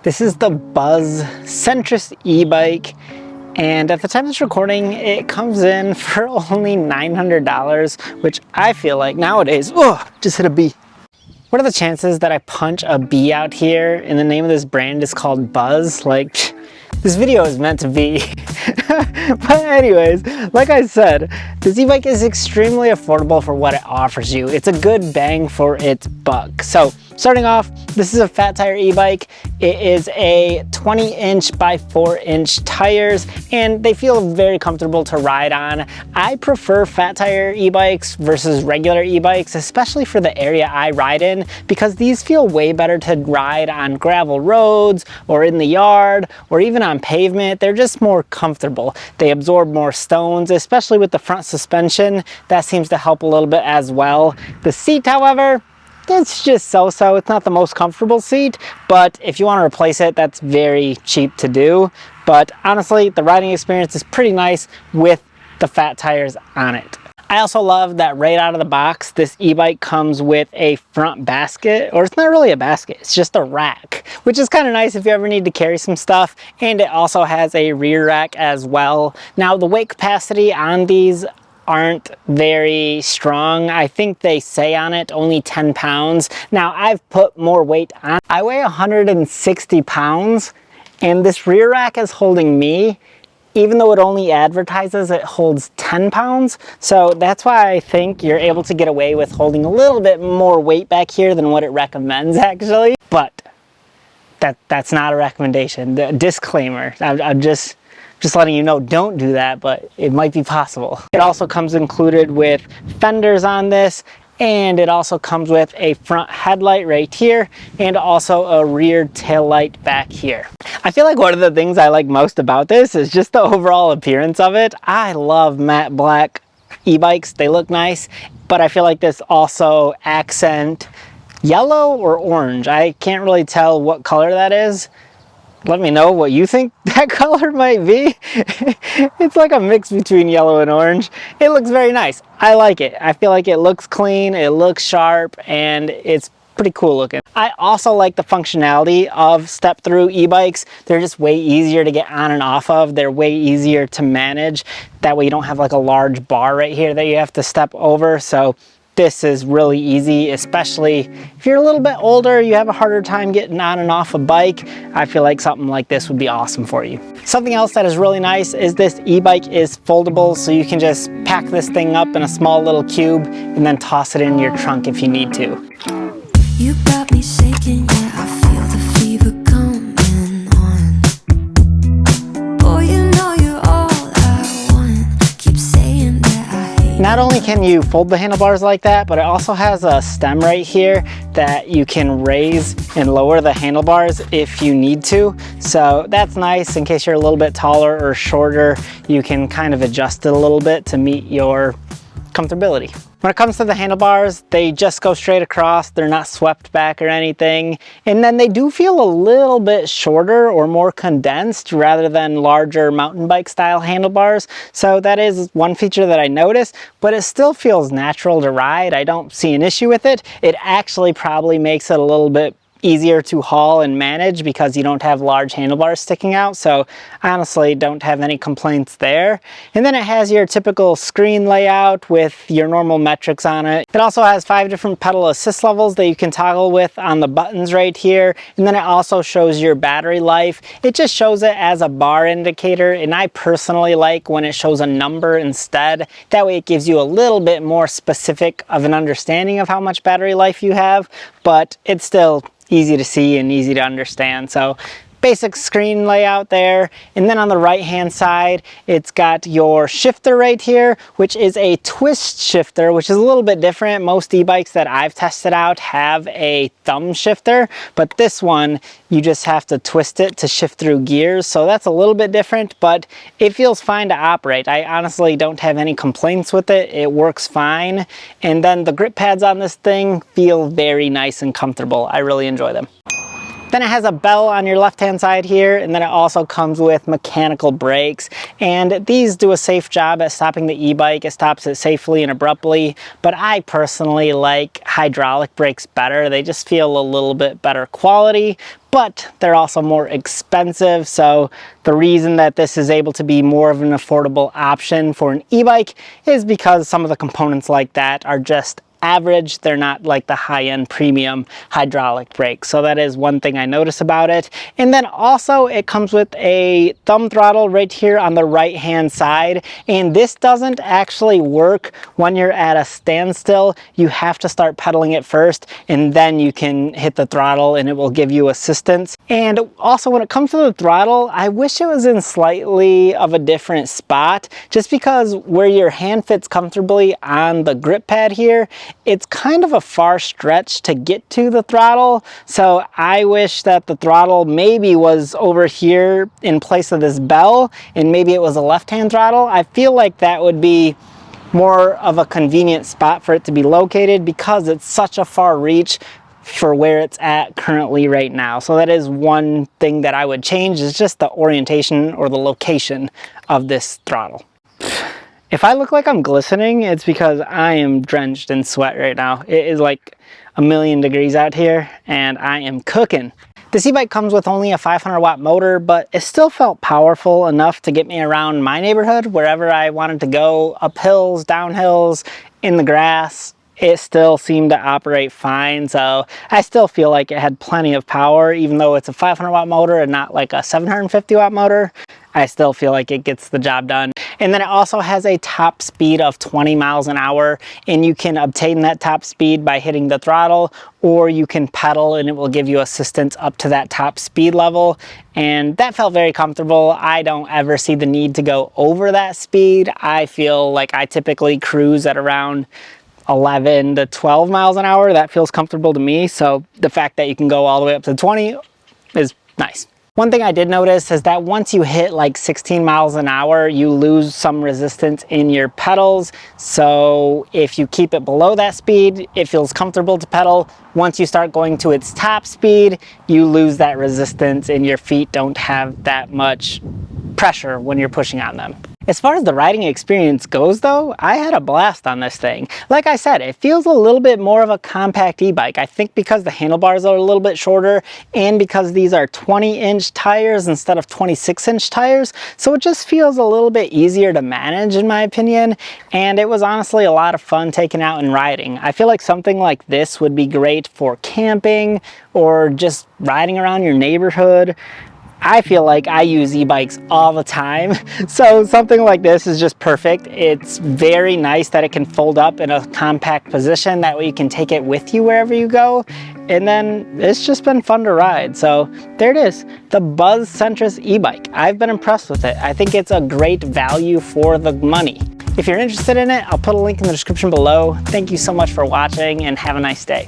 This is the Buzz Centris E-bike, and at the time of this recording, it comes in for only $900, which I feel like nowadays, just hit a B. What are the chances that I punch a B out here and the name of this brand is called Buzz? Like, this video is meant to be. But anyways, like I said, this e-bike is extremely affordable for what it offers you. It's a good bang for its buck. So starting off, this is a fat tire e-bike. It is a 20-inch by 4-inch tires, and they feel very comfortable to ride on. I prefer fat tire e-bikes versus regular e-bikes, especially for the area I ride in, because these feel way better to ride on gravel roads or in the yard or even on pavement. They're just more comfortable. They absorb more stones, especially with the front suspension. That seems to help a little bit as well. The seat, however, it's just so-so. It's not the most comfortable seat, but if you want to replace it, that's very cheap to do. But honestly, the riding experience is pretty nice with the fat tires on it. I also love that right out of the box, this e-bike comes with a front basket, or it's not really a basket, it's just a rack, which is kind of nice if you ever need to carry some stuff. And it also has a rear rack as well. Now, the weight capacity on these aren't very strong. I think they say on it only 10 pounds. Now, I've put more weight on. I weigh 160 pounds, and this rear rack is holding me, even though it only advertises it holds 10 pounds. So that's why I think you're able to get away with holding a little bit more weight back here than what it recommends, actually. But that's not a recommendation. The disclaimer, I'm just letting you know, don't do that, but it might be possible. It also comes included with fenders on this, and it also comes with a front headlight right here and also a rear tail light back here. I feel like one of the things I like most about this is just the overall appearance of it. I love matte black e-bikes. They look nice, but I feel like this also accent yellow or orange. I can't really tell what color that is. Let me know what you think that color might be. It's like a mix between yellow and orange. It looks very nice. I like it. I feel like it looks clean, it looks sharp, and it's pretty cool looking. I also like the functionality of step-through e-bikes. They're just way easier to get on and off of. They're way easier to manage. That way you don't have like a large bar right here that you have to step over. So this is really easy, especially if you're a little bit older, you have a harder time getting on and off a bike. I feel like something like this would be awesome for you. Something else that is really nice is this e-bike is foldable, so you can just pack this thing up in a small little cube and then toss it in your trunk if you need to. You got me shaking, yeah, I feel the fever coming on. Oh, you know you're all I want. Keep saying that I hate. Not only can you fold the handlebars like that, but it also has a stem right here that you can raise and lower the handlebars if you need to. So that's nice in case you're a little bit taller or shorter. You can kind of adjust it a little bit to meet your comfortability. When it comes to the handlebars, they just go straight across. They're not swept back or anything. And then they do feel a little bit shorter or more condensed rather than larger mountain bike style handlebars. So that is one feature that I noticed, but it still feels natural to ride. I don't see an issue with it. It actually probably makes it a little bit easier to haul and manage because you don't have large handlebars sticking out. So I honestly don't have any complaints there. And then it has your typical screen layout with your normal metrics on it. It also has 5 different pedal assist levels that you can toggle with on the buttons right here. And then it also shows your battery life. It just shows it as a bar indicator, and I personally like when it shows a number instead. That way it gives you a little bit more specific of an understanding of how much battery life you have, but it's still easy to see and easy to understand. So basic screen layout there. And then on the right hand side, it's got your shifter right here, which is a twist shifter, which is a little bit different. Most e-bikes that I've tested out have a thumb shifter, but this one, you just have to twist it to shift through gears. So that's a little bit different, but it feels fine to operate. I honestly don't have any complaints with it. It works fine. And then the grip pads on this thing feel very nice and comfortable. I really enjoy them. Then it has a bell on your left-hand side here, and then it also comes with mechanical brakes. And these do a safe job at stopping the e-bike. It stops it safely and abruptly, but I personally like hydraulic brakes better. They just feel a little bit better quality, but they're also more expensive. So the reason that this is able to be more of an affordable option for an e-bike is because some of the components like that are just average. They're not like the high-end premium hydraulic brakes. So that is one thing I notice about it. And then also it comes with a thumb throttle right here on the right hand side, and this doesn't actually work when you're at a standstill. You have to start pedaling it first, and then you can hit the throttle and it will give you assistance. And also when it comes to the throttle, I wish it was in slightly of a different spot, just because where your hand fits comfortably on the grip pad here, it's kind of a far stretch to get to the throttle. So I wish that the throttle maybe was over here in place of this bell, and maybe it was a left-hand throttle. I feel like that would be more of a convenient spot for it to be located, because it's such a far reach for where it's at currently right now. So that is one thing that I would change, is just the orientation or the location of this throttle. If I look like I'm glistening, it's because I am drenched in sweat right now. It is like a million degrees out here and I am cooking. This e-bike comes with only a 500 watt motor, but it still felt powerful enough to get me around my neighborhood wherever I wanted to go, up hills, down hills, in the grass. It still seemed to operate fine, so I still feel like it had plenty of power. Even though it's a 500 watt motor and not like a 750 watt motor, I still feel like it gets the job done. And then it also has a top speed of 20 miles an hour, and you can obtain that top speed by hitting the throttle, or you can pedal and it will give you assistance up to that top speed level. And that felt very comfortable. I don't ever see the need to go over that speed. I feel like I typically cruise at around 11 to 12 miles an hour. That feels comfortable to me. So the fact that you can go all the way up to 20 is nice. One thing I did notice is that once you hit like 16 miles an hour, you lose some resistance in your pedals. So if you keep it below that speed, it feels comfortable to pedal. Once you start going to its top speed, you lose that resistance and your feet don't have that much pressure when you're pushing on them. As far as the riding experience goes though, I had a blast on this thing. Like I said, it feels a little bit more of a compact e-bike. I think because the handlebars are a little bit shorter, and because these are 20-inch tires instead of 26-inch tires, so it just feels a little bit easier to manage in my opinion. And it was honestly a lot of fun taking out and riding. I feel like something like this would be great for camping or just riding around your neighborhood. I feel like I use e-bikes all the time, so something like this is just perfect. It's very nice that it can fold up in a compact position. That way you can take it with you wherever you go. And then it's just been fun to ride. So there it is, the Buzz Centris E-bike. I've been impressed with it. I think it's a great value for the money. If you're interested in it, I'll put a link in the description below. Thank you so much for watching and have a nice day.